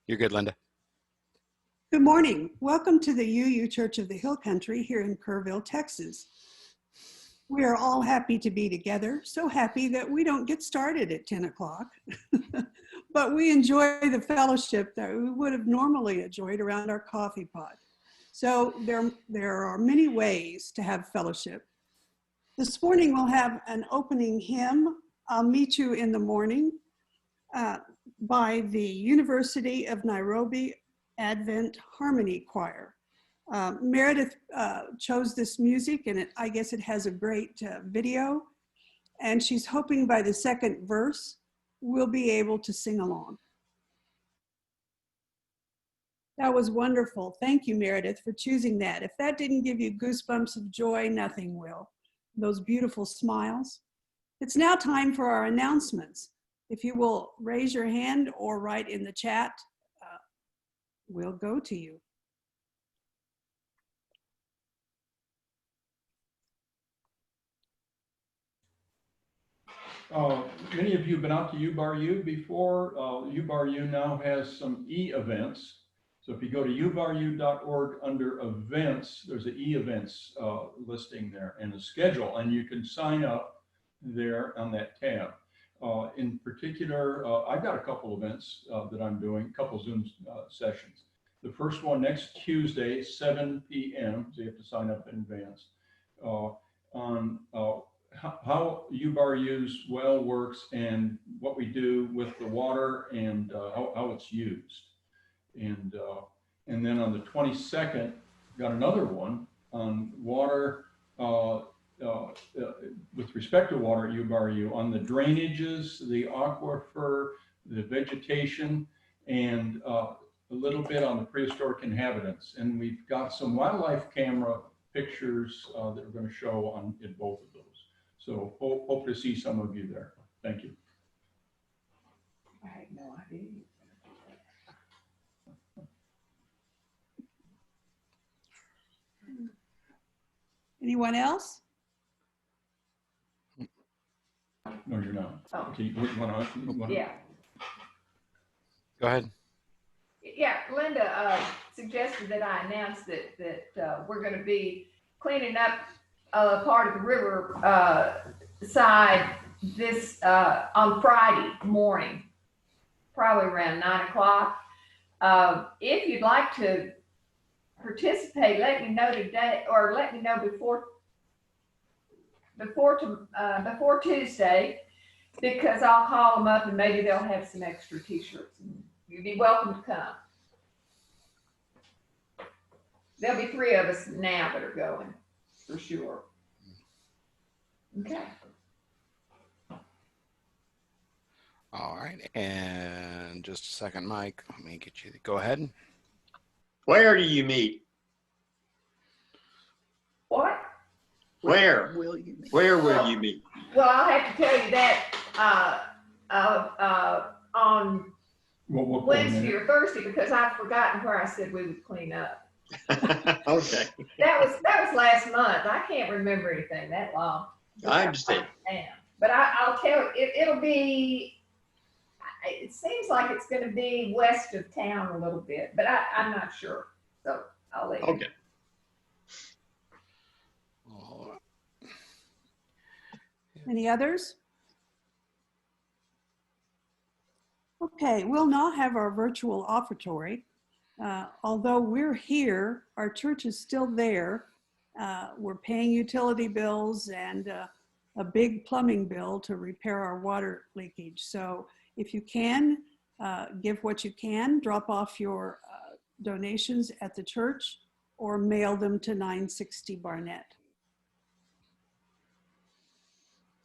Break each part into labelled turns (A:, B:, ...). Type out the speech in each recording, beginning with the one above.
A: You're good, Linda.
B: Good morning. Welcome to the UU Church of the Hill Country here in Kerrville, Texas. We are all happy to be together, so happy that we don't get started at 10 o'clock, but we enjoy the fellowship that we would have normally enjoyed around our coffee pot. So there are many ways to have fellowship. This morning we'll have an opening hymn, I'll Meet You in the Morning, by the University of Nairobi Advent Harmony Choir. Meredith chose this music, and I guess it has a great video, and she's hoping by the second verse we'll be able to sing along. That was wonderful. Thank you, Meredith, for choosing that. If that didn't give you goosebumps of joy, nothing will. Those beautiful smiles. It's now time for our announcements. If you will raise your hand or write in the chat, we'll go to you.
C: Many of you have been out to U-Bar-U before. U-Bar-U now has some e-events. So if you go to ubaru.org under events, there's an e-events listing there and a schedule, and you can sign up there on that tab. In particular, I've got a couple events that I'm doing, a couple Zoom sessions. The first one next Tuesday, 7 p.m., so you have to sign up in advance, on how U-Bar-U's well works and what we do with the water and how it's used. And then on the 22nd, got another one on water, with respect to water at U-Bar-U, on the drainages, the aquifer, the vegetation, and a little bit on the prehistoric inhabitants. And we've got some wildlife camera pictures that we're going to show in both of those. So hope to see some of you there. Thank you.
D: I had no idea.
B: Anyone else?
C: No, you're not.
D: Oh.
C: Okay, you wanna...
D: Yeah.
A: Go ahead.
D: Yeah, Linda suggested that I announce that we're going to be cleaning up part of the river side this on Friday morning, probably around 9 o'clock. If you'd like to participate, let me know today, or let me know before Tuesday, because I'll call them up and maybe they'll have some extra t-shirts. You'd be welcome to come. There'll be 3 of us now that are going, for sure. Okay.
A: All right, and just a second, Mike. Let me get you. Go ahead.
E: Where do you meet?
D: What?
E: Where will you meet? Where will you meet?
D: Well, I'll have to tell you that on Wednesday or Thursday, because I've forgotten where I said we would clean up.
E: Okay.
D: That was last month. I can't remember anything that long.
E: I understand.
D: But I'll tell you, it'll be, it seems like it's going to be west of town a little bit, but I'm not sure. So I'll let you.
E: Okay.
B: Any others? Okay, we'll now have our virtual offertory. Although we're here, our church is still there. We're paying utility bills and a big plumbing bill to repair our water leakage. So if you can, give what you can, drop off your donations at the church or mail them to 960 Barnett.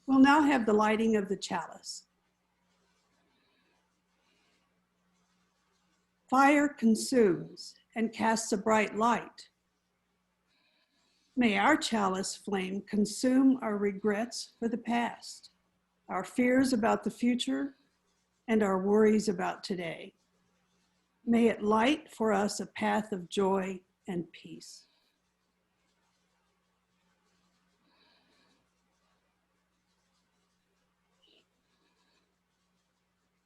B: We'll now have the lighting of the chalice. Fire consumes and casts a bright light. May our chalice flame consume our regrets for the past, our fears about the future, and our worries about today. May it light for us a path of joy and peace.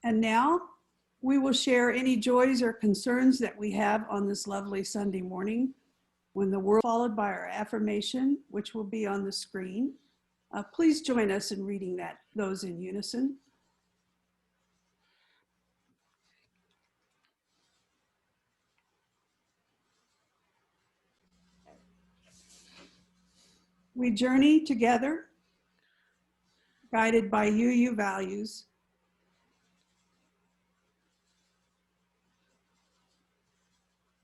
B: And now, We will share any joys or concerns that we have on this lovely Sunday morning when the world, followed by our affirmation, which will be on the screen. Please join us in reading those in unison. We journey together, guided by UU values,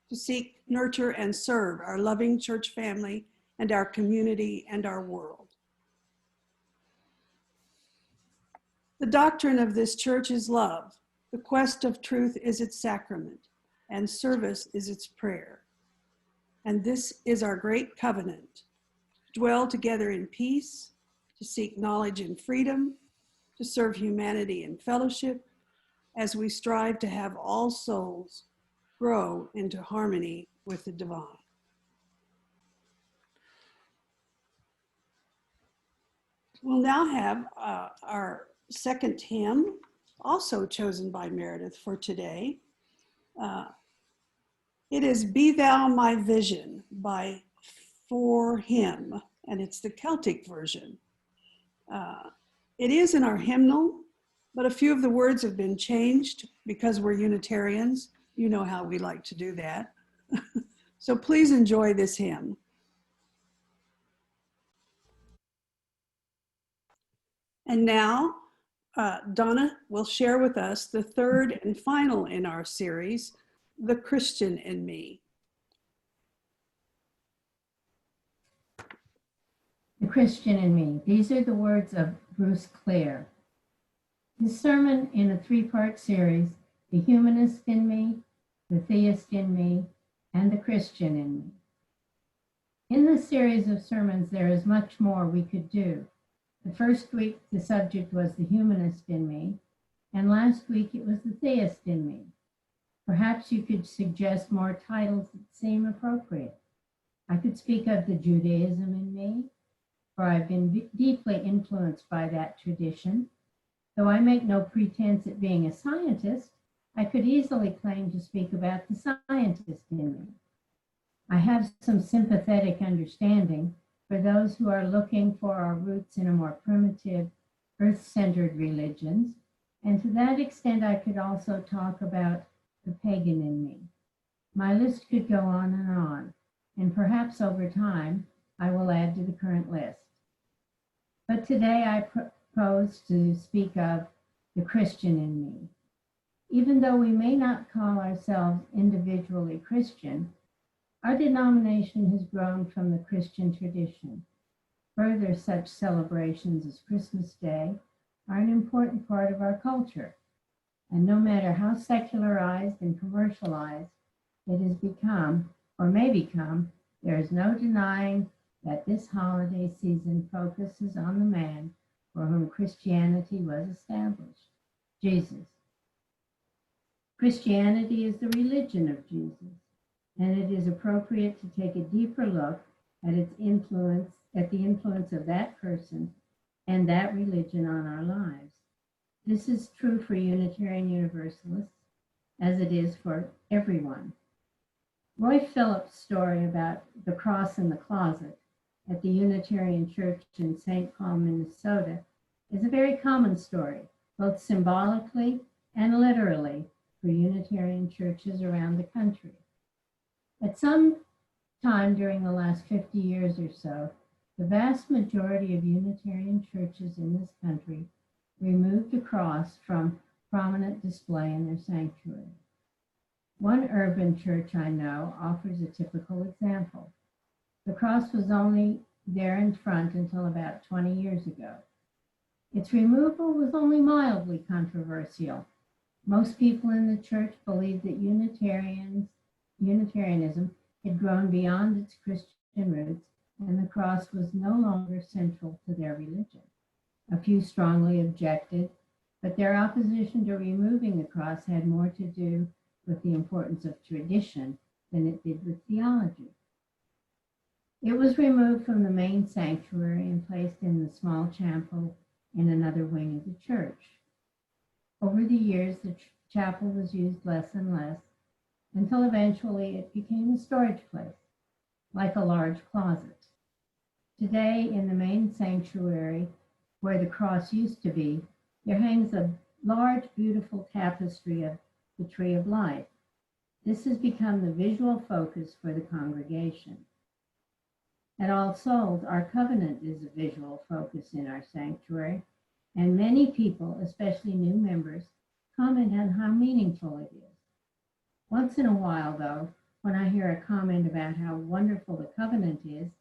B: to seek, nurture, and serve our loving church family and our community and our world. The doctrine of this church is love. The quest of truth is its sacrament, and service is its prayer. And this is our great covenant: to dwell together in peace, to seek knowledge and freedom, to serve humanity in fellowship, as we strive to have all souls grow into harmony with the divine. We'll now have our second hymn, also chosen by Meredith for today. It is Be Thou My Vision by For Him, and it's the Celtic version. It is in our hymnal, but a few of the words have been changed because we're Unitarians. You know how we like to do that. So please enjoy this hymn. And now, Donna will share with us the third and final in our series, The Christian in Me.
F: The Christian in Me. These are the words of Bruce Clare. This sermon in a three-part series, The Humanist in Me, The Theist in Me, and The Christian in Me. In this series of sermons, there is much more we could do. The first week, the subject was The Humanist in Me, and last week it was The Theist in Me. Perhaps you could suggest more titles that seem appropriate. I could speak of The Judaism in Me, for I've been deeply influenced by that tradition. Though I make no pretense at being a scientist, I could easily claim to speak about the scientist in me. I have some sympathetic understanding for those who are looking for our roots in a more primitive, earth-centered religions, and to that extent I could also talk about the pagan in me. My list could go on, and perhaps over time I will add to the current list. But today I propose to speak of the Christian in me. Even though we may not call ourselves individually Christian, our denomination has grown from the Christian tradition. Further, such celebrations as Christmas Day are an important part of our culture. And no matter how secularized and commercialized it has become, or may become, there is no denying that this holiday season focuses on the man for whom Christianity was established, Jesus. Christianity is the religion of Jesus, and it is appropriate to take a deeper look at its influence, at the influence of that person and that religion on our lives. This is true for Unitarian Universalists, as it is for everyone. Roy Phillips' story about the cross in the closet at the Unitarian Church in St. Paul, Minnesota, is a very common story, both symbolically and literally, for Unitarian churches around the country. At some time during the last 50 years or so, the vast majority of Unitarian churches in this country removed the cross from prominent display in their sanctuary. One urban church I know offers a typical example. The cross was only there in front until about 20 years ago. Its removal was only mildly controversial. Most people in the church believed that Unitarianism had grown beyond its Christian roots, and the cross was no longer central to their religion. A few strongly objected, but their opposition to removing the cross had more to do with the importance of tradition than it did with theology. It was removed from the main sanctuary and placed in the small chapel in another wing of the church. Over the years, the chapel was used less and less until eventually it became a storage place, like a large closet. Today, in the main sanctuary, where the cross used to be, there hangs a large, beautiful tapestry of the Tree of Life. This has become the visual focus for the congregation. At All Souls, our covenant is a visual focus in our sanctuary, and many people, especially new members, comment on how meaningful it is. Once in a while, though, when I hear a comment about how wonderful the covenant is,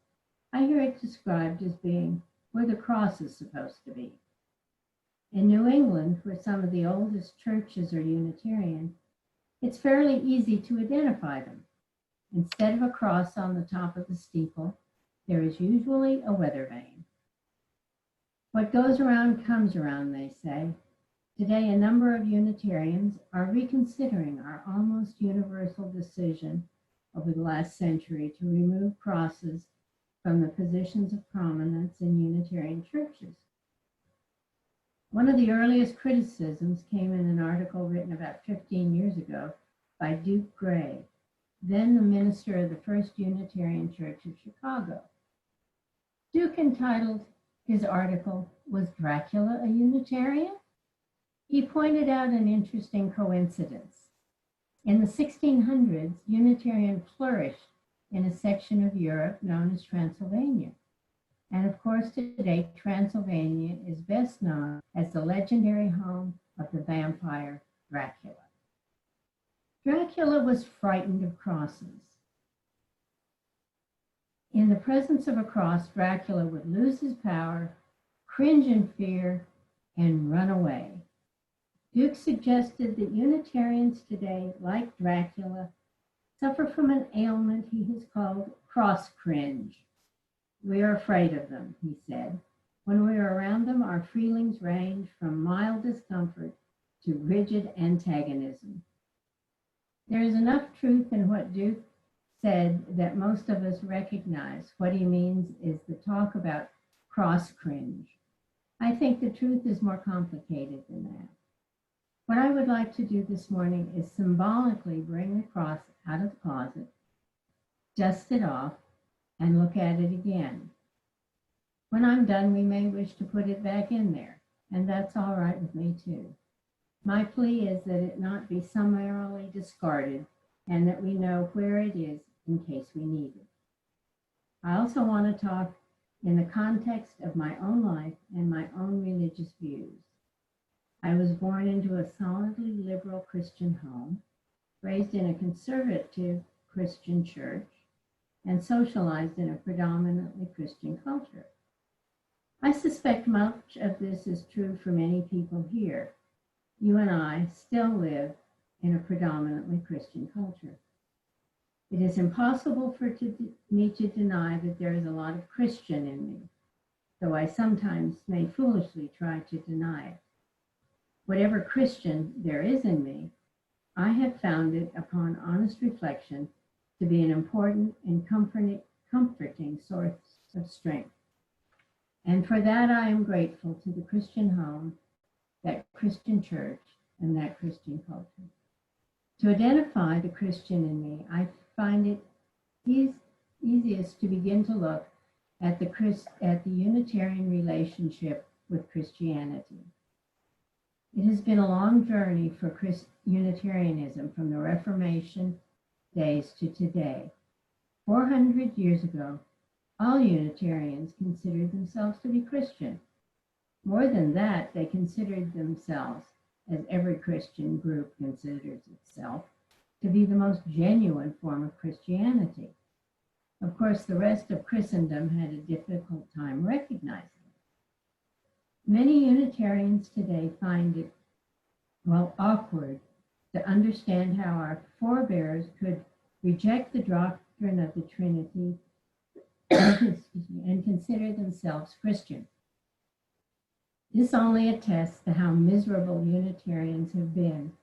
F: I hear it described as being where the cross is supposed to be. In New England, where some of the oldest churches are Unitarian, it's fairly easy to identify them. Instead of a cross on the top of the steeple, there is usually a weather vane. What goes around comes around, they say. Today, a number of Unitarians are reconsidering our almost universal decision over the last century to remove crosses from the positions of prominence in Unitarian churches. One of the earliest criticisms came in an article written about 15 years ago by Duke Gray, then the minister of the First Unitarian Church of Chicago. Duke entitled his article, "Was Dracula a Unitarian?" He pointed out an interesting coincidence. In the 1600s, Unitarian flourished in a section of Europe known as Transylvania. And of course, today, Transylvania is best known as the legendary home of the vampire Dracula. Dracula was frightened of crosses. In the presence of a cross, Dracula would lose his power, cringe in fear, and run away. Duke suggested that Unitarians today, like Dracula, suffer from an ailment he has called cross cringe. We are afraid of them, he said. When we are around them, our feelings range from mild discomfort to rigid antagonism. There is enough truth in what Duke said that most of us recognize. What he means is the talk about cross cringe. I think the truth is more complicated than that. What I would like to do this morning is symbolically bring the cross out of the closet, dust it off, and look at it again. When I'm done, we may wish to put it back in there, and that's all right with me too. My plea is that it not be summarily discarded and that we know where it is in case we need it. I also want to talk in the context of my own life and my own religious views. I was born into a solidly liberal Christian home, raised in a conservative Christian church, and socialized in a predominantly Christian culture. I suspect much of this is true for many people here. You and I still live in a predominantly Christian culture. It is impossible for me to deny that there is a lot of Christian in me, though I sometimes may foolishly try to deny it. Whatever Christian there is in me, I have found it, upon honest reflection, to be an important and comforting source of strength. And for that, I am grateful to the Christian home, that Christian church, and that Christian culture. To identify the Christian in me, I find it easiest to begin to look at the Unitarian relationship with Christianity. It has been a long journey for Unitarianism from the Reformation days to today. 400 years ago, all Unitarians considered themselves to be Christian. More than that, they considered themselves, as every Christian group considers itself, to be the most genuine form of Christianity. Of course, the rest of Christendom had a difficult time recognizing it. Many Unitarians today find it, awkward to understand how our forebears could reject the doctrine of the Trinity and consider themselves Christian. This only attests to how miserable Unitarians have been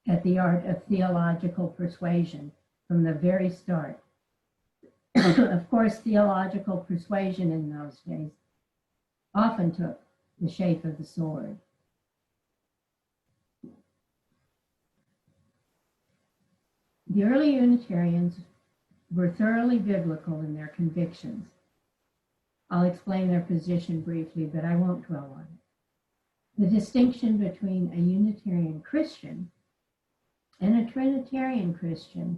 F: at the art of theological persuasion from the very start. Of course, theological persuasion in those days often took the shape of the sword. The early Unitarians were thoroughly biblical in their convictions. I'll explain their position briefly, but I won't dwell on it. The distinction between a Unitarian Christian and a Trinitarian Christian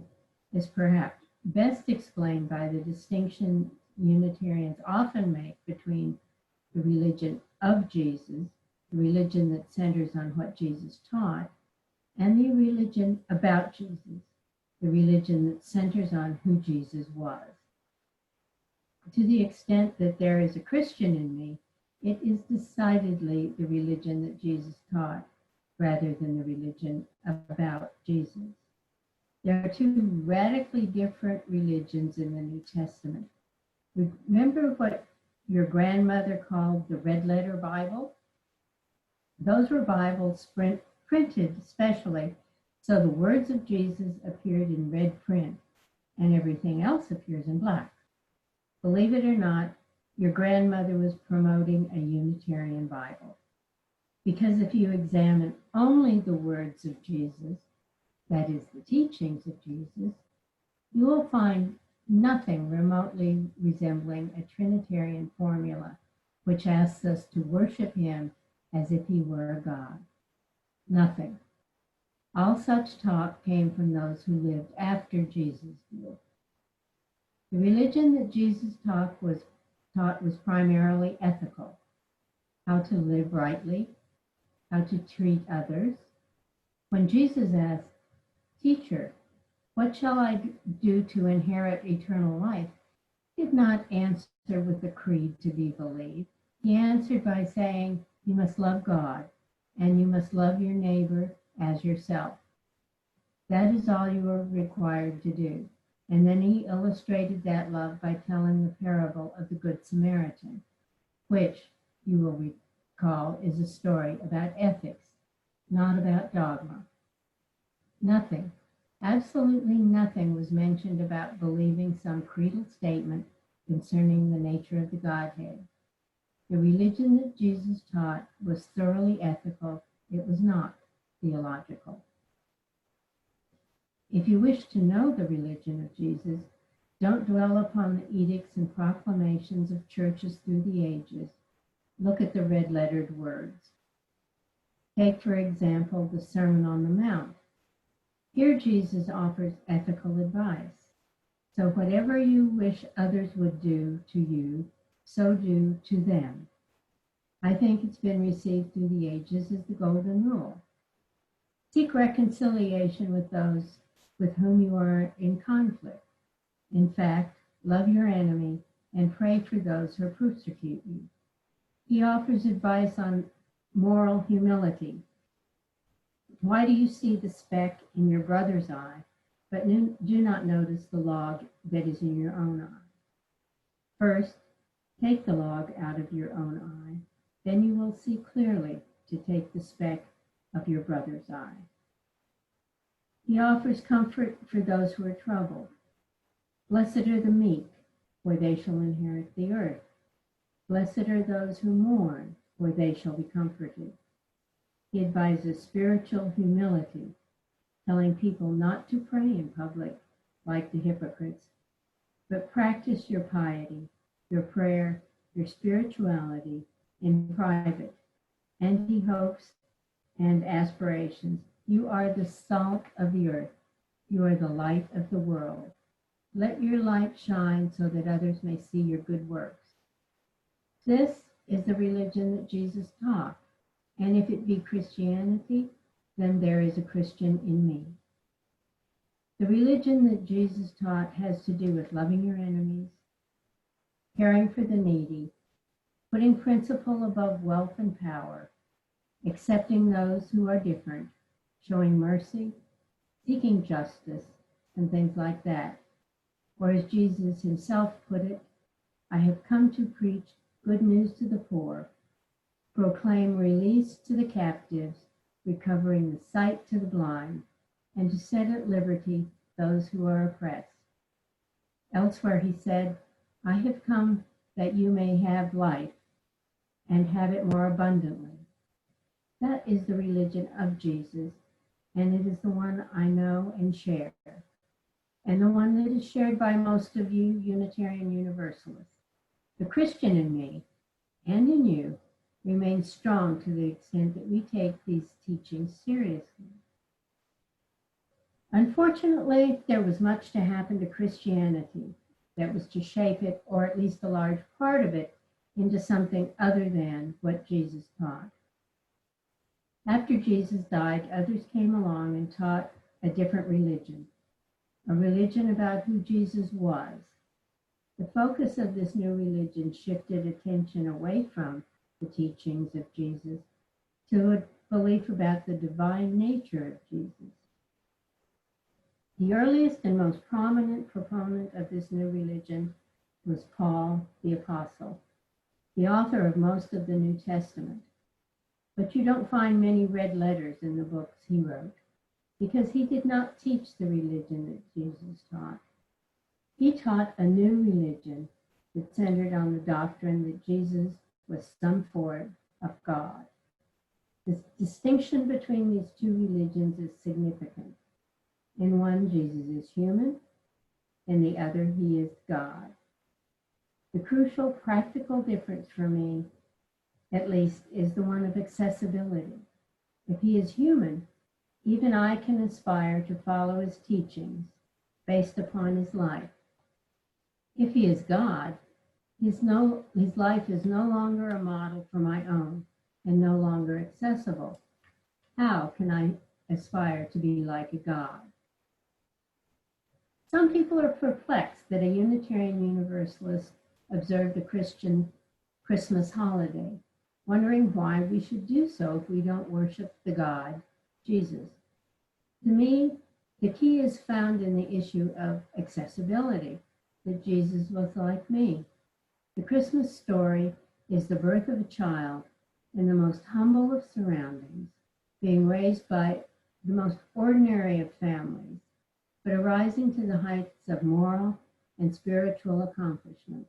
F: is perhaps best explained by the distinction Unitarians often make between the religion of Jesus, the religion that centers on what Jesus taught, and the religion about Jesus, the religion that centers on who Jesus was. To the extent that there is a Christian in me, it is decidedly the religion that Jesus taught rather than the religion about Jesus. There are two radically different religions in the New Testament. Remember what your grandmother called the red letter Bible? Those were Bibles printed specially so the words of Jesus appeared in red print and everything else appears in black. Believe it or not, your grandmother was promoting a Unitarian Bible. Because if you examine only the words of Jesus, that is the teachings of Jesus, you will find nothing remotely resembling a Trinitarian formula, which asks us to worship him as if he were a God. Nothing. All such talk came from those who lived after Jesus did. The religion that Jesus taught was primarily ethical: how to live rightly, how to treat others. When Jesus asked, "Teacher, what shall I do to inherit eternal life?" he did not answer with a creed to be believed. He answered by saying, "You must love God, and you must love your neighbor as yourself. That is all you are required to do." And then he illustrated that love by telling the parable of the Good Samaritan, which, you will recall, is a story about ethics, not about dogma. Nothing, absolutely nothing was mentioned about believing some creedal statement concerning the nature of the Godhead. The religion that Jesus taught was thoroughly ethical. It was not theological. If you wish to know the religion of Jesus, don't dwell upon the edicts and proclamations of churches through the ages. Look at the red-lettered words. Take, for example, the Sermon on the Mount. Here Jesus offers ethical advice. So whatever you wish others would do to you, so do to them. I think it's been received through the ages as the golden rule. Seek reconciliation with those with whom you are in conflict. In fact, love your enemy and pray for those who persecute you. He offers advice on moral humility. Why do you see the speck in your brother's eye, but do not notice the log that is in your own eye? First, take the log out of your own eye, then you will see clearly to take the speck of your brother's eye. He offers comfort for those who are troubled. Blessed are the meek, for they shall inherit the earth. Blessed are those who mourn, for they shall be comforted. He advises spiritual humility, telling people not to pray in public like the hypocrites, but practice your piety, your prayer, your spirituality in private. And he hopes and aspirations. You are the salt of the earth. You are the light of the world. Let your light shine so that others may see your good works. This is the religion that Jesus taught. And if it be Christianity, then there is a Christian in me. The religion that Jesus taught has to do with loving your enemies, caring for the needy, putting principle above wealth and power, accepting those who are different, showing mercy, seeking justice, and things like that. Or as Jesus himself put it, I have come to preach good news to the poor, proclaim release to the captives, recovering the sight to the blind, and to set at liberty those who are oppressed. Elsewhere he said, I have come that you may have life and have it more abundantly. That is the religion of Jesus, and it is the one I know and share. and the one that is shared by most of you Unitarian Universalists. The Christian in me and in you remains strong to the extent that we take these teachings seriously. Unfortunately, there was much to happen to Christianity that was to shape it, or at least a large part of it, into something other than what Jesus taught. After Jesus died, others came along and taught a different religion, a religion about who Jesus was. The focus of this new religion shifted attention away from the teachings of Jesus to a belief about the divine nature of Jesus. The earliest and most prominent proponent of this new religion was Paul the Apostle, the author of most of the New Testament. But you don't find many red letters in the books he wrote, because he did not teach the religion that Jesus taught. He taught a new religion that centered on the doctrine that Jesus was some form of God. The distinction between these two religions is significant. In one, Jesus is human. In the other, he is God. The crucial practical difference for me, at least, is the one of accessibility. If he is human, even I can aspire to follow his teachings based upon his life. If he is God, his life is no longer a model for my own and no longer accessible. How can I aspire to be like a God? Some people are perplexed that a Unitarian Universalist observed a Christian Christmas holiday, wondering why we should do so if we don't worship the God, Jesus. To me, the key is found in the issue of accessibility, that Jesus was like me. The Christmas story is the birth of a child in the most humble of surroundings, being raised by the most ordinary of families, but arising to the heights of moral and spiritual accomplishment.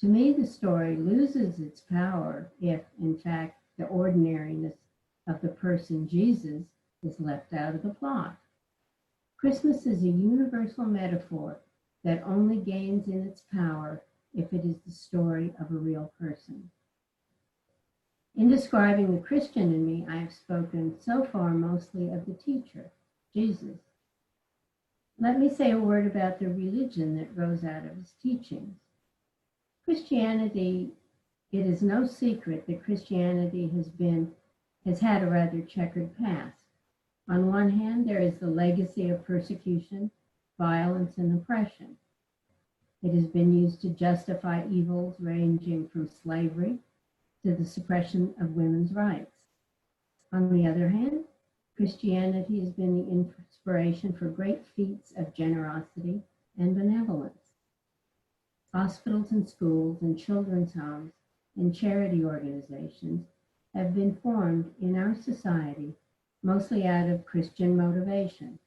F: To me, the story loses its power if, in fact, the ordinariness of the person Jesus is left out of the plot. Christmas is a universal metaphor that only gains in its power if it is the story of a real person. In describing the Christian in me, I have spoken so far mostly of the teacher, Jesus. Let me say a word about the religion that grows out of his teachings. Christianity, it is no secret that Christianity has had a rather checkered past. On one hand, there is the legacy of persecution, violence, and oppression. It has been used to justify evils ranging from slavery to the suppression of women's rights. On the other hand, Christianity has been the inspiration for great feats of generosity and benevolence. Hospitals and schools and children's homes and charity organizations have been formed in our society mostly out of Christian motivation.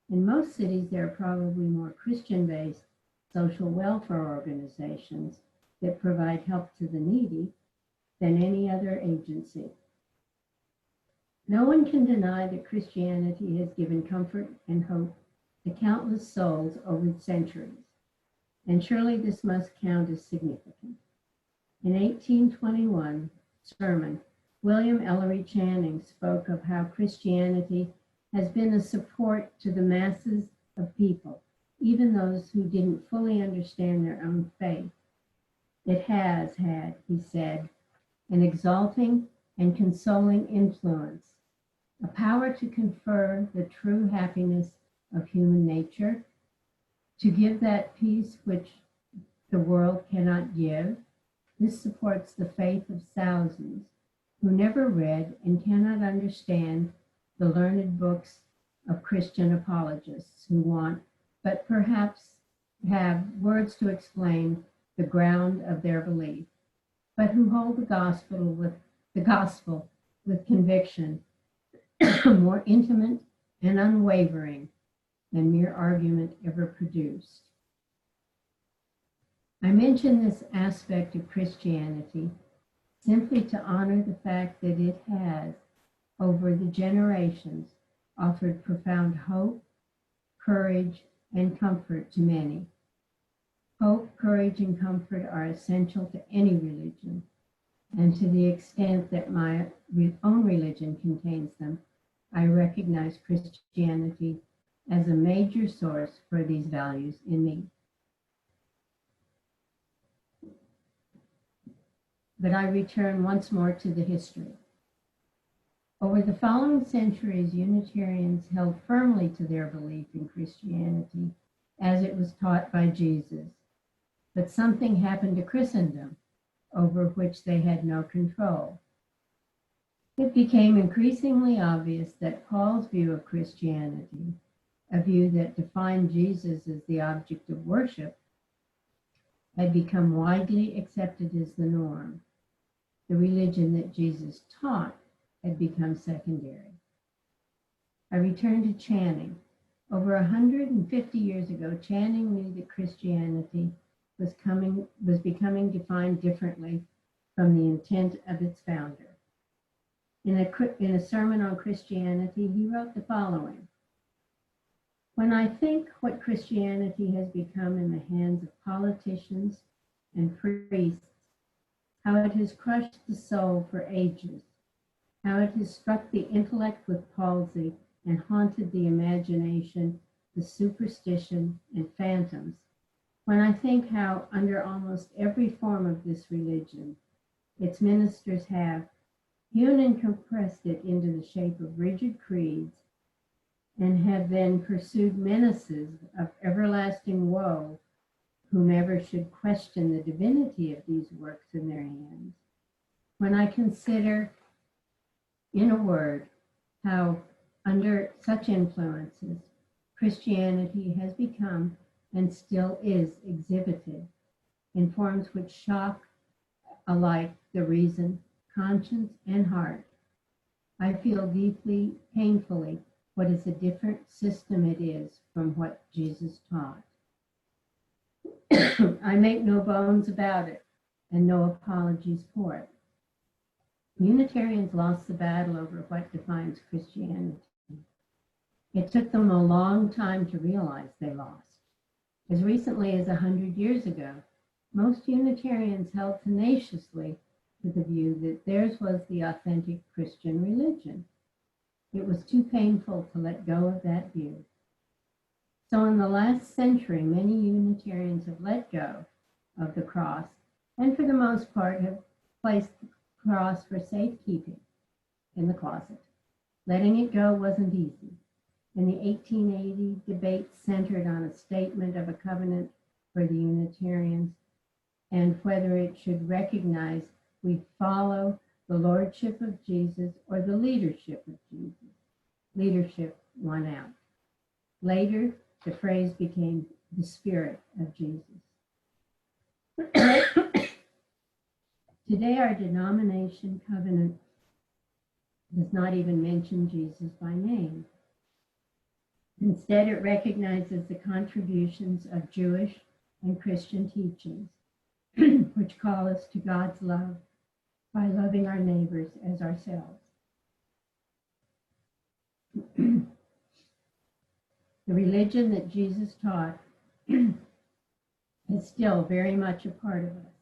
F: In most cities, there are probably more Christian-based social welfare organizations that provide help to the needy than any other agency. No one can deny that Christianity has given comfort and hope to countless souls over the centuries, and surely this must count as significant. In 1821 sermon, William Ellery Channing spoke of how Christianity has been a support to the masses of people, even those who didn't fully understand their own faith. It has had, he said, an exalting and consoling influence, a power to confer the true happiness of human nature, to give that peace which the world cannot give. This supports the faith of thousands who never read and cannot understand the learned books of Christian apologists who want, but perhaps have words to explain the ground of their belief, but who hold the gospel with conviction more intimate and unwavering than mere argument ever produced. I mention this aspect of Christianity simply to honor the fact that it has, over the generations, offered profound hope, courage, and comfort to many. Hope, courage, and comfort are essential to any religion, and to the extent that my own religion contains them, I recognize Christianity as a major source for these values in me. But I return once more to the history. Over the following centuries, Unitarians held firmly to their belief in Christianity as it was taught by Jesus. But something happened to Christendom over which they had no control. It became increasingly obvious that Paul's view of Christianity, a view that defined Jesus as the object of worship, had become widely accepted as the norm. The religion that Jesus taught had become secondary. I return to Channing. Over 150 years ago, Channing knew that Christianity was becoming defined differently from the intent of its founder. In a sermon on Christianity, he wrote the following: "When I think what Christianity has become in the hands of politicians and priests, how it has crushed the soul for ages, how it has struck the intellect with palsy and haunted the imagination with superstition and phantoms, when I think how under almost every form of this religion, its ministers have hewn and compressed it into the shape of rigid creeds and have then pursued menaces of everlasting woe whomever should question the divinity of these works in their hands, when I consider, in a word, how under such influences Christianity has become and still is exhibited in forms which shock alike the reason, conscience, and heart, I feel deeply, painfully, what is a different system it is from what Jesus taught. I make no bones about it and no apologies for it. Unitarians lost the battle over what defines Christianity. It took them a long time to realize they lost. As recently as 100 years ago, most Unitarians held tenaciously to the view that theirs was the authentic Christian religion. It was too painful to let go of that view. So in the last century, many Unitarians have let go of the cross and for the most part have placed the cross for safekeeping in the closet. Letting it go wasn't easy. In the 1880 debate centered on a statement of a covenant for the Unitarians and whether it should recognize we follow the lordship of Jesus or the leadership of Jesus. Leadership won out. Later, the phrase became the spirit of Jesus. Today, our denomination covenant does not even mention Jesus by name. Instead, it recognizes the contributions of Jewish and Christian teachings, which call us to God's love by loving our neighbors as ourselves. The religion that Jesus taught is still very much a part of us.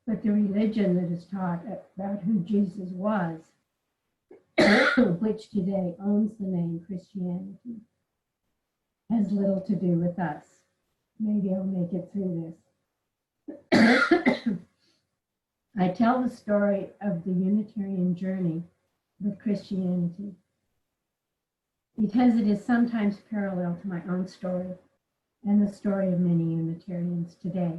F: But the religion that is taught about who Jesus was, which today owns the name Christianity, has little to do with us. Maybe I'll make it through this. I tell the story of the Unitarian journey with Christianity because it is sometimes parallel to my own story and the story of many Unitarians today.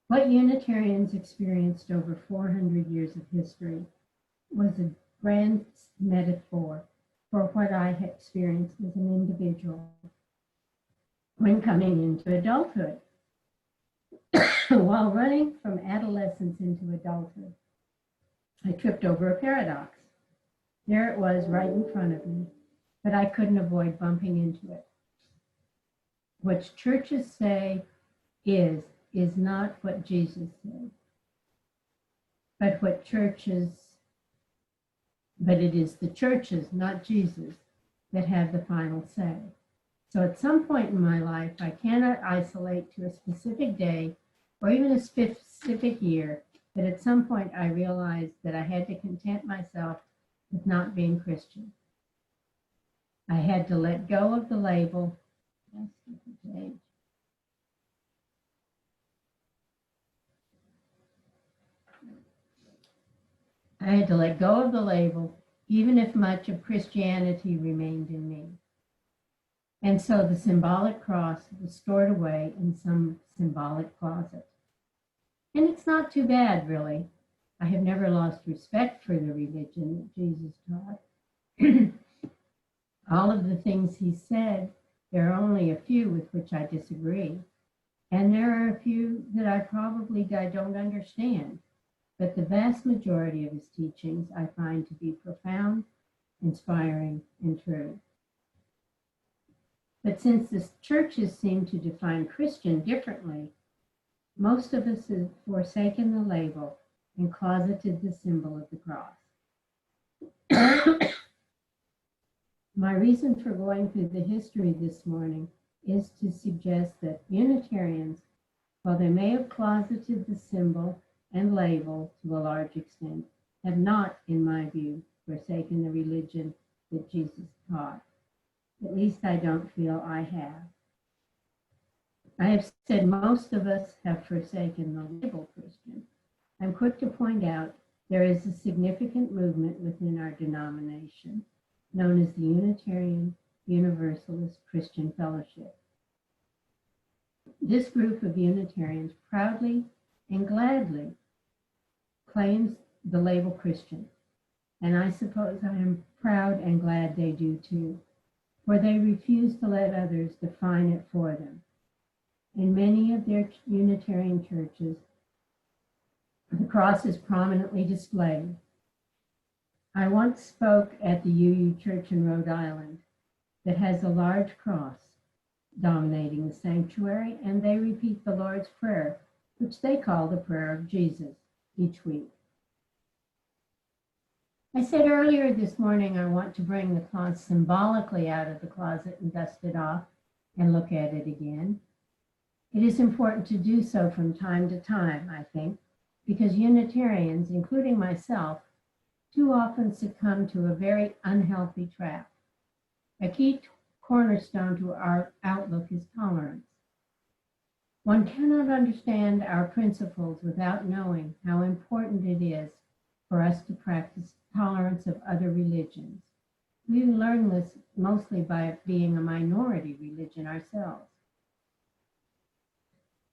F: What Unitarians experienced over 400 years of history was a grand metaphor for what I had experienced as an individual when coming into adulthood. While running from adolescence into adulthood, I tripped over a paradox. There it was right in front of me, but I couldn't avoid bumping into it. What churches say is not what Jesus said, but it is the churches, not Jesus, that have the final say. So at some point in my life, I cannot isolate to a specific day or even a specific year, but at some point I realized that I had to content myself with not being Christian. I had to let go of the label. I had to let go of the label, even if much of Christianity remained in me. And so the symbolic cross was stored away in some symbolic closet. And it's not too bad, really. I have never lost respect for the religion that Jesus taught. All of the things he said, there are only a few with which I disagree. And there are a few that I don't understand. But the vast majority of his teachings I find to be profound, inspiring, and true. But since the churches seem to define Christian differently, most of us have forsaken the label and closeted the symbol of the cross. My reason for going through the history this morning is to suggest that Unitarians, while they may have closeted the symbol and label to a large extent, have not, in my view, forsaken the religion that Jesus taught. At least I don't feel I have. I have said most of us have forsaken the label Christian. I'm quick to point out there is a significant movement within our denomination known as the Unitarian Universalist Christian Fellowship. This group of Unitarians proudly and gladly claims the label Christian, and I suppose I am proud and glad they do too, for they refuse to let others define it for them. In many of their Unitarian churches, the cross is prominently displayed. I once spoke at the UU Church in Rhode Island that has a large cross dominating the sanctuary, and they repeat the Lord's Prayer, which they call the Prayer of Jesus, each week. I said earlier this morning I want to bring the cross symbolically out of the closet and dust it off and look at it again. It is important to do so from time to time, I think, because Unitarians, including myself, too often succumb to a very unhealthy trap. A key cornerstone to our outlook is tolerance. One cannot understand our principles without knowing how important it is for us to practice tolerance of other religions. We learn this mostly by being a minority religion ourselves.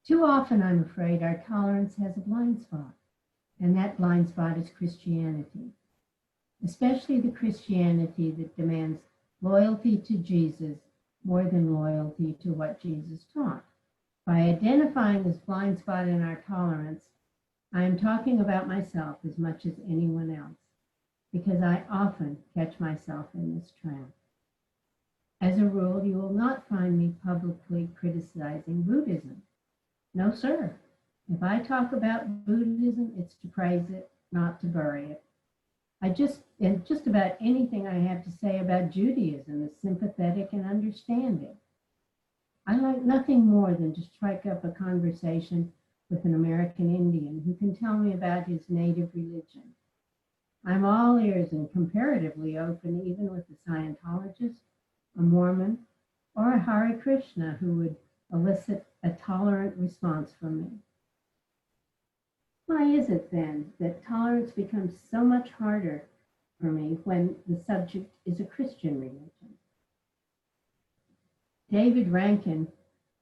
F: Too often, I'm afraid, our tolerance has a blind spot, and that blind spot is Christianity, especially the Christianity that demands loyalty to Jesus more than loyalty to what Jesus taught. By identifying this blind spot in our tolerance, I am talking about myself as much as anyone else, because I often catch myself in this trap. As a rule, you will not find me publicly criticizing Buddhism. No, sir. If I talk about Buddhism, it's to praise it, not to bury it. And just about anything I have to say about Judaism is sympathetic and understanding. I like nothing more than to strike up a conversation with an American Indian who can tell me about his native religion. I'm all ears and comparatively open even with a Scientologist, a Mormon, or a Hare Krishna who would elicit a tolerant response from me. Why is it then that tolerance becomes so much harder for me when the subject is a Christian religion? David Rankin,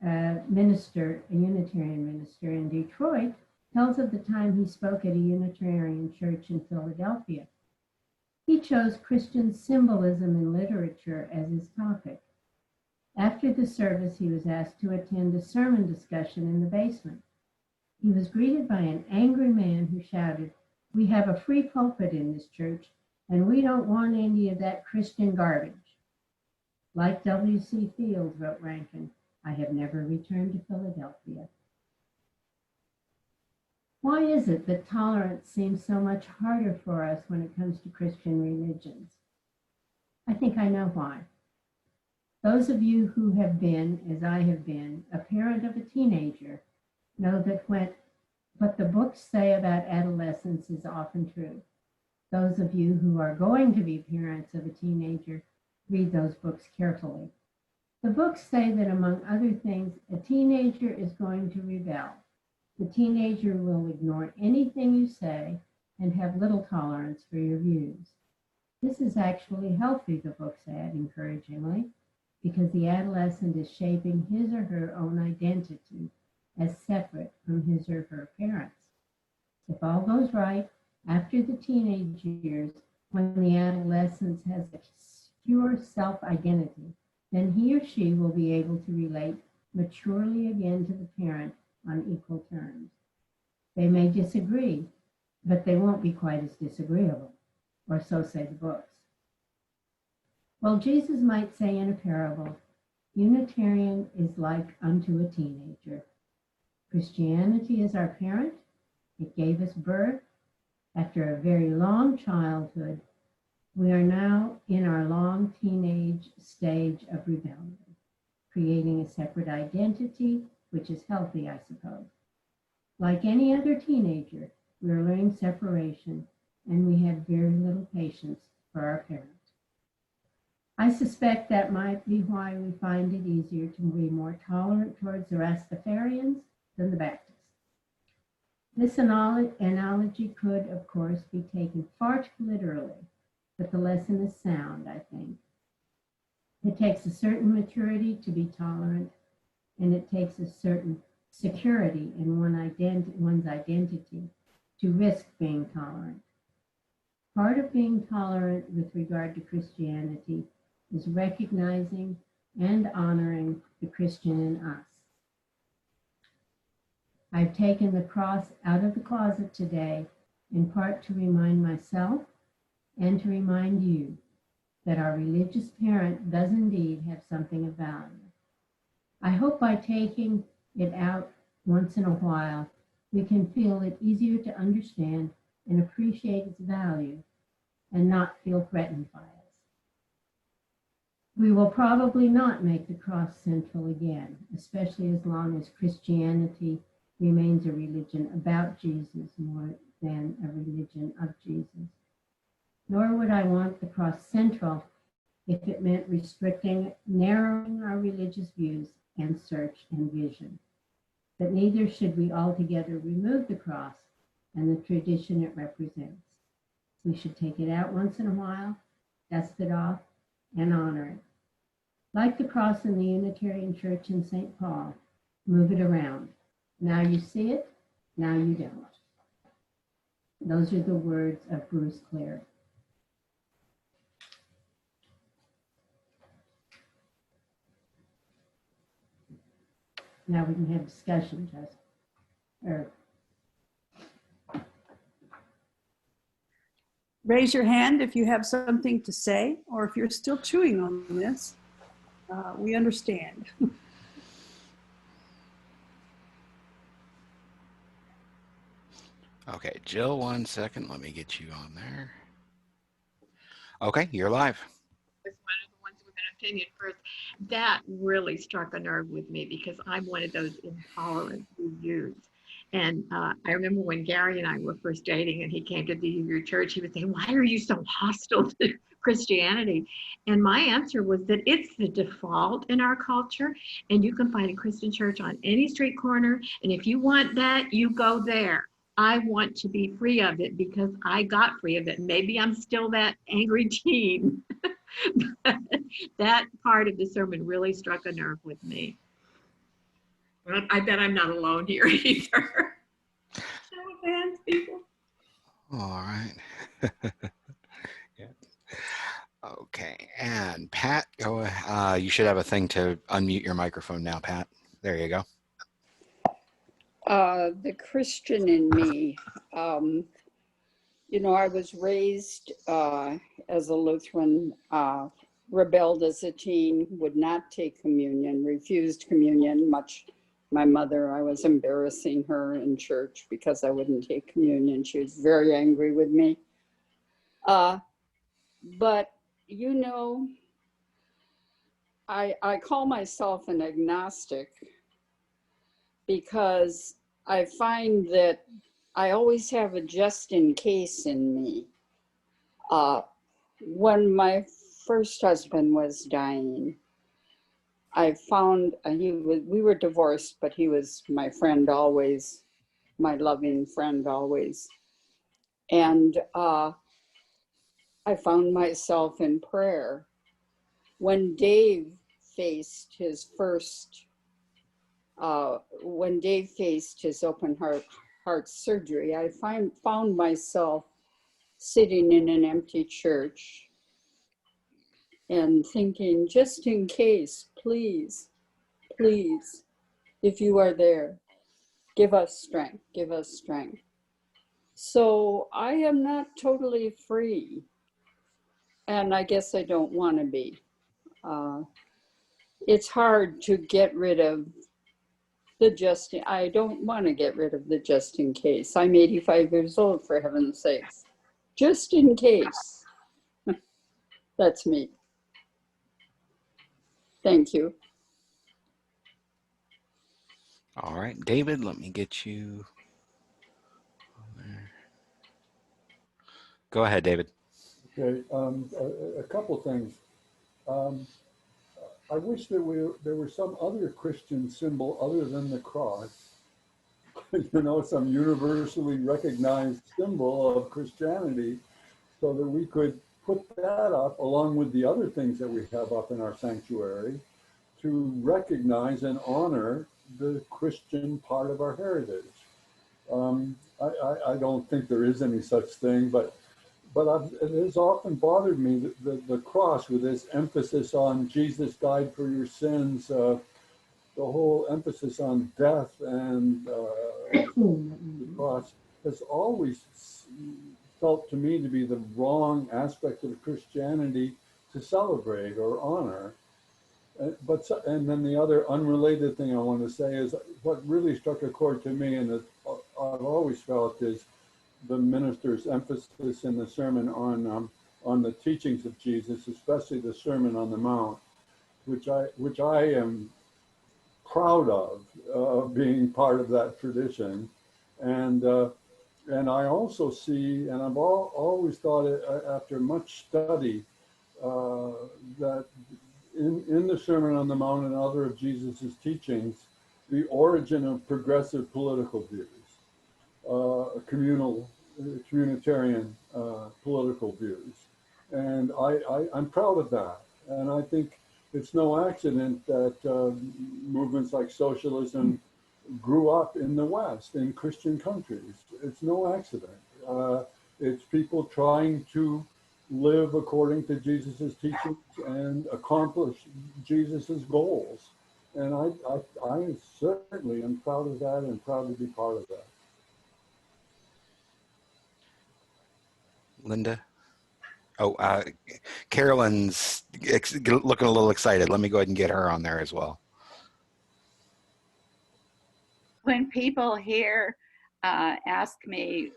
F: a Unitarian minister in Detroit, tells of the time he spoke at a Unitarian church in Philadelphia. He chose Christian symbolism in literature as his topic. After the service, he was asked to attend a sermon discussion in the basement. He was greeted by an angry man who shouted, "We have a free pulpit in this church, and we don't want any of that Christian garbage." Like W.C. Fields, wrote Rankin, I have never returned to Philadelphia. Why is it that tolerance seems so much harder for us when it comes to Christian religions? I think I know why. Those of you who have been, as I have been, a parent of a teenager know that what the books say about adolescence is often true. Those of you who are going to be parents of a teenager, read those books carefully. The books say that, among other things, a teenager is going to rebel. The teenager will ignore anything you say and have little tolerance for your views. This is actually healthy, the books add encouragingly, because the adolescent is shaping his or her own identity as separate from his or her parents. If all goes right, after the teenage years, when the adolescent has a secure self-identity, then he or she will be able to relate maturely again to the parent on equal terms. They may disagree, but they won't be quite as disagreeable, or so say the books. Well, Jesus might say in a parable, Unitarian is like unto a teenager. Christianity is our parent. It gave us birth. After a very long childhood, we are now in our long teenage stage of rebellion, creating a separate identity, which is healthy, I suppose. Like any other teenager, we are learning separation, and we have very little patience for our parents. I suspect that might be why we find it easier to be more tolerant towards the Rastafarians than the Baptists. This analogy could, of course, be taken far too literally, but the lesson is sound, I think. It takes a certain maturity to be tolerant, and it takes a certain security in one's identity to risk being tolerant. Part of being tolerant with regard to Christianity is recognizing and honoring the Christian in us. I've taken the cross out of the closet today, in part to remind myself and to remind you that our religious parent does indeed have something of value. I hope by taking it out once in a while, we can feel it easier to understand and appreciate its value and not feel threatened by it. We will probably not make the cross central again, especially as long as Christianity remains a religion about Jesus more than a religion of Jesus. Nor would I want the cross central if it meant restricting, narrowing our religious views and search and vision. But neither should we altogether remove the cross and the tradition it represents. We should take it out once in a while, dust it off, and honor it. Like the cross in the Unitarian Church in St. Paul, move it around. Now you see it, now you don't. Those are the words of Bruce Clare. Now we can have discussion, Jessica.
B: Raise your hand if you have something to say, or if you're still chewing on this. We understand.
A: Okay, Jill, 1 second. Let me get you on there. Okay, you're live.
G: Was one of the ones with an opinion first. That really struck a nerve with me because I'm one of those intolerant UUs. And I remember when Gary and I were first dating and he came to the UU church, he would say, "Why are you so hostile to Christianity?" And my answer was that it's the default in our culture, and you can find a Christian church on any street corner. And if you want that, you go there. I want to be free of it because I got free of it. Maybe I'm still that angry teen. But that part of the sermon really struck a nerve with me. But I bet I'm not alone here either. Show of hands, people.
A: All right. Yeah. Okay, and Pat, go. You should have a thing to unmute your microphone now, Pat. There you go.
H: The Christian in me, you know, I was raised as a Lutheran, rebelled as a teen, would not take communion, refused communion, much my mother, I was embarrassing her in church because I wouldn't take communion. She was very angry with me. But, you know, I call myself an agnostic because I find that I always have a just in case in me. When my first husband was dying, I found we were divorced, but he was my friend always, my loving friend always. And I found myself in prayer. When Dave faced his open heart surgery, I found myself sitting in an empty church and thinking, just in case, please, please, if you are there, give us strength, give us strength. So I am not totally free, and I guess I don't want to be. It's hard to get rid of I don't want to get rid of the just in case. I'm 85 years old, for heaven's sakes. Just in case. That's me. Thank you.
A: All right, David, let me get you on there. Go ahead, David.
I: Okay, a couple things. I wish there were some other Christian symbol other than the cross, you know, some universally recognized symbol of Christianity, so that we could put that up along with the other things that we have up in our sanctuary to recognize and honor the Christian part of our heritage. I don't think there is any such thing, but it has often bothered me that the cross, with this emphasis on Jesus died for your sins, the whole emphasis on death and the cross has always felt to me to be the wrong aspect of Christianity to celebrate or honor. And then the other unrelated thing I want to say is what really struck a chord to me, and I've always felt, is the minister's emphasis in the sermon on the teachings of Jesus, especially the Sermon on the Mount, which I am proud of being part of that tradition, and I also see, and I've always thought after much study that in the Sermon on the Mount and other of Jesus's teachings, the origin of progressive political views. Communitarian political views. And I'm proud of that. And I think it's no accident that movements like socialism grew up in the West, in Christian countries. It's no accident. It's people trying to live according to Jesus's teachings and accomplish Jesus's goals. And I certainly am proud of that and proud to be part of that.
A: Linda? Oh, Carolyn's looking a little excited. Let me go ahead and get her on there as well.
J: When people here ask me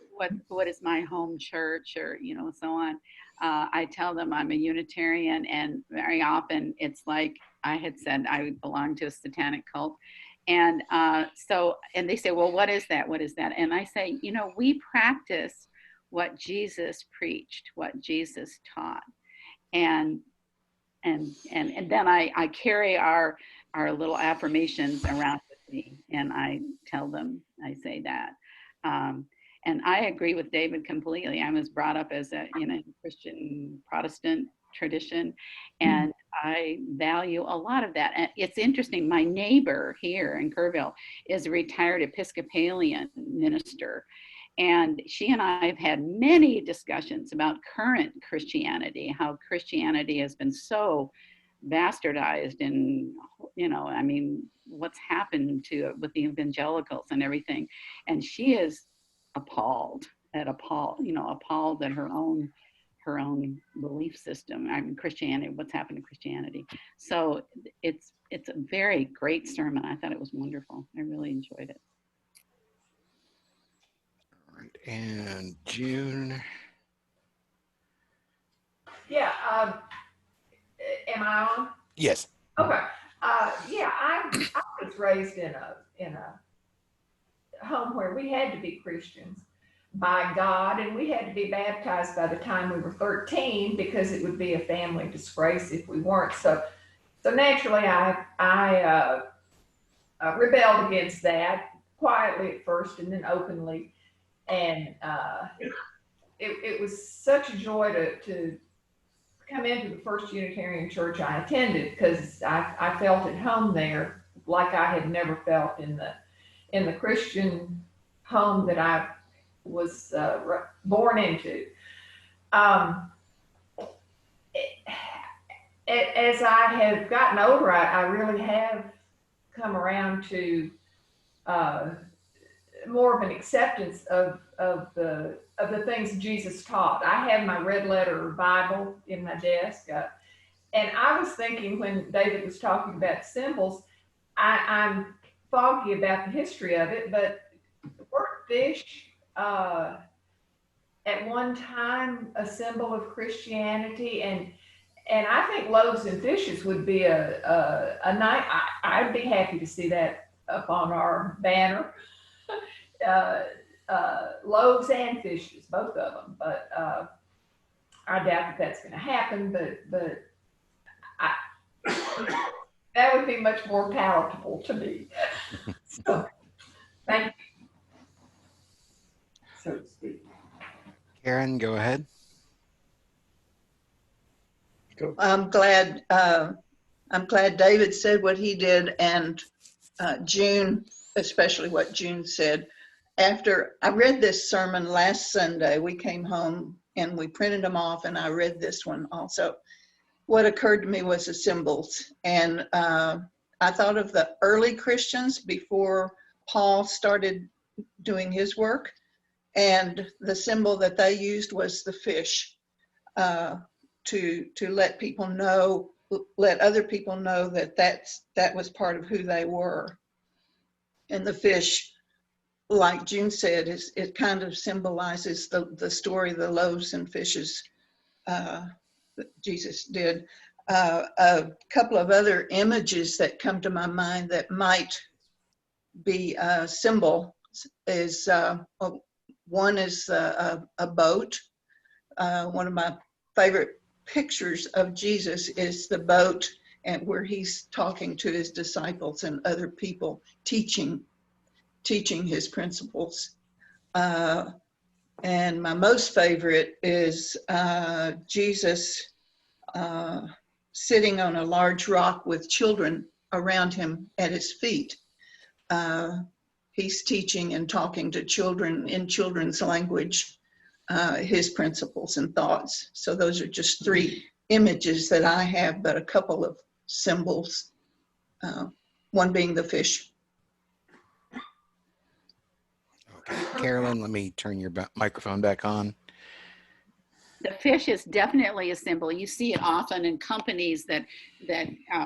J: what is my home church, or so on, I tell them I'm a Unitarian, and very often it's like I had said I belong to a satanic cult. And and they say, well, what is that? What is that? And I say, we practice what Jesus preached, what Jesus taught. And then I carry our little affirmations around with me, and I tell them, I say that. And I agree with David completely. I was brought up as a Christian Protestant tradition, and I value a lot of that. And it's interesting, my neighbor here in Kerrville is a retired Episcopalian minister, and she and I have had many discussions about current Christianity, how Christianity has been so bastardized, and what's happened to it with the evangelicals and everything. And she is appalled at her own belief system. Christianity, what's happened to Christianity. So it's a very great sermon. I thought it was wonderful. I really enjoyed it.
A: All right, and June.
D: Yeah. Am I on?
A: Yes.
D: Okay. Yeah, I was raised in a home where we had to be Christians by God, and we had to be baptized by the time we were 13 because it would be a family disgrace if we weren't. So naturally, I rebelled against that quietly at first, and then openly. And it was such a joy to come into the first Unitarian church I attended, because I felt at home there like I had never felt in the Christian home that I was born into. As I have gotten older, I really have come around to more of an acceptance of the things Jesus taught. I have my red letter Bible in my desk, and I was thinking when David was talking about symbols, I'm foggy about the history of it, but weren't fish at one time a symbol of Christianity? And I think loaves and fishes would be a night. I'd be happy to see that up on our banner. Loaves and fishes, both of them. But I doubt that that's going to happen. But that would be much more palatable to me. So, thank you, so to speak.
A: Karen, go ahead.
K: I'm glad David said what he did, and June, especially what June said. After I read this sermon last Sunday, we came home and we printed them off, and I read this one also. What occurred to me was the symbols, and I thought of the early Christians before Paul started doing his work, and the symbol that they used was the fish. To let people know, let other people know that that was part of who they were. And the fish, like June said, it kind of symbolizes the story of the loaves and fishes that Jesus did. A couple of other images that come to my mind that might be a symbol is one is a boat. One of my favorite pictures of Jesus is the boat, and where he's talking to his disciples and other people, teaching his principles. And my most favorite is Jesus sitting on a large rock with children around him at his feet. He's teaching and talking to children in children's language, his principles and thoughts. So those are just three images that I have, but a couple of symbols, one being the fish.
A: Okay, Carolyn, let me turn your microphone back on.
J: The fish is definitely a symbol. You see it often in companies that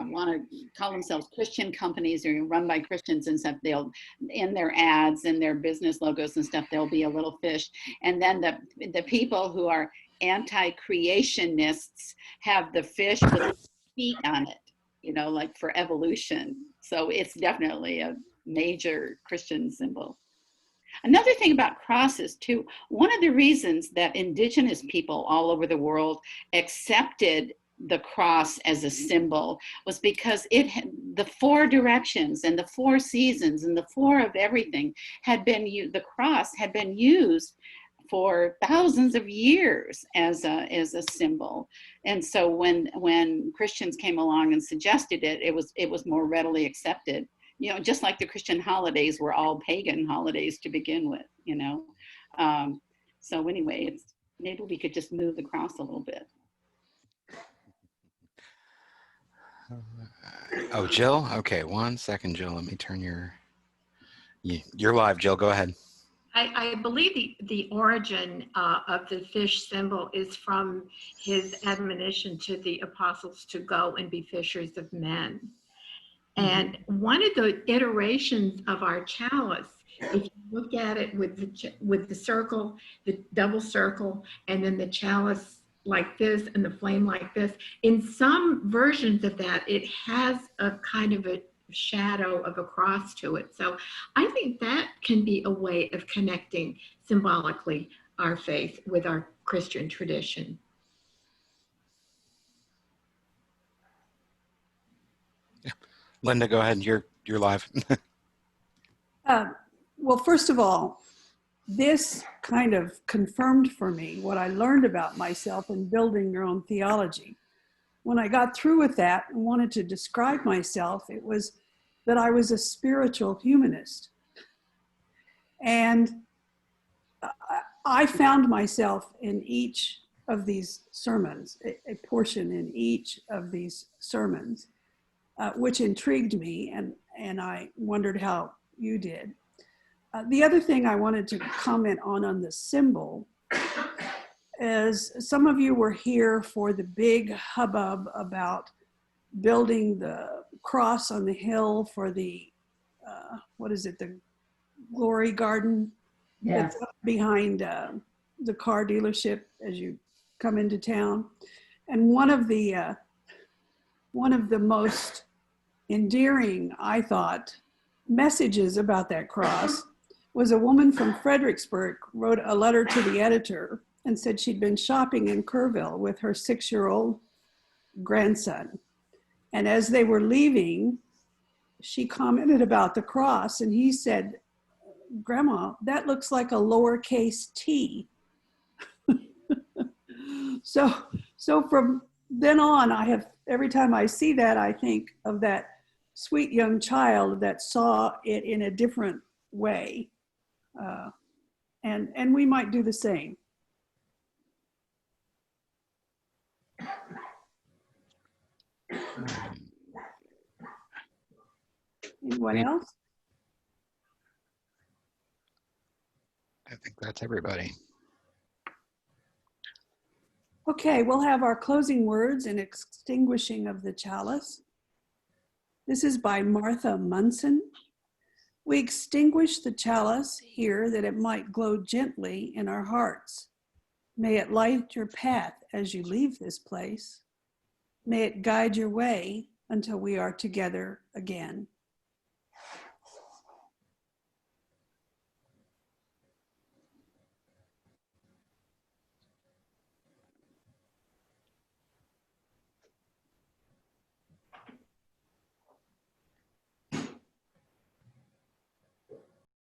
J: want to call themselves Christian companies or run by Christians and stuff. They'll, in their ads and their business logos and stuff, there'll be a little fish. And then the people who are anti-creationists have the fish with feet on it, you know, like for evolution. So it's definitely a major Christian symbol. Another thing about crosses too, one of the reasons that indigenous people all over the world accepted the cross as a symbol was because it had the four directions and the four seasons and the four of everything had been the cross had been used for thousands of years as a symbol. And so when Christians came along and suggested it, it was more readily accepted. You know, just like the Christian holidays were all pagan holidays to begin with, you know. So anyway, maybe we could just move the cross a little bit.
A: Oh, Jill? Okay, 1 second, Jill. Let me turn you're live, Jill. Go ahead.
G: I believe the origin of the fish symbol is from his admonition to the apostles to go and be fishers of men. And one of the iterations of our chalice, if you look at it with the circle, the double circle, and then the chalice like this and the flame like this. In some versions of that, it has a kind of a shadow of a cross to it. So I think that can be a way of connecting symbolically our faith with our Christian tradition.
A: Linda, go ahead. You're live.
B: Well, first of all, this kind of confirmed for me what I learned about myself in building your own theology. When I got through with that and wanted to describe myself, it was that I was a spiritual humanist. And I found myself in each of these sermons, a portion in each of these sermons, which intrigued me, and I wondered how you did. The other thing I wanted to comment on the symbol is some of you were here for the big hubbub about building the cross on the hill for the, the Glory Garden
F: Yeah.
B: that's up behind the car dealership as you come into town. And one of the most endearing, I thought, messages about that cross was a woman from Fredericksburg wrote a letter to the editor and said she'd been shopping in Kerrville with her 6-year-old grandson. And as they were leaving, she commented about the cross, and he said, "Grandma, that looks like a lowercase t." So from then on, every time I see that, I think of that sweet young child that saw it in a different way. And we might do the same. Anyone else?
A: I think that's everybody.
B: Okay, we'll have our closing words and extinguishing of the chalice. This is by Martha Munson. We extinguish the chalice here that it might glow gently in our hearts. May it light your path as you leave this place. May it guide your way until we are together again.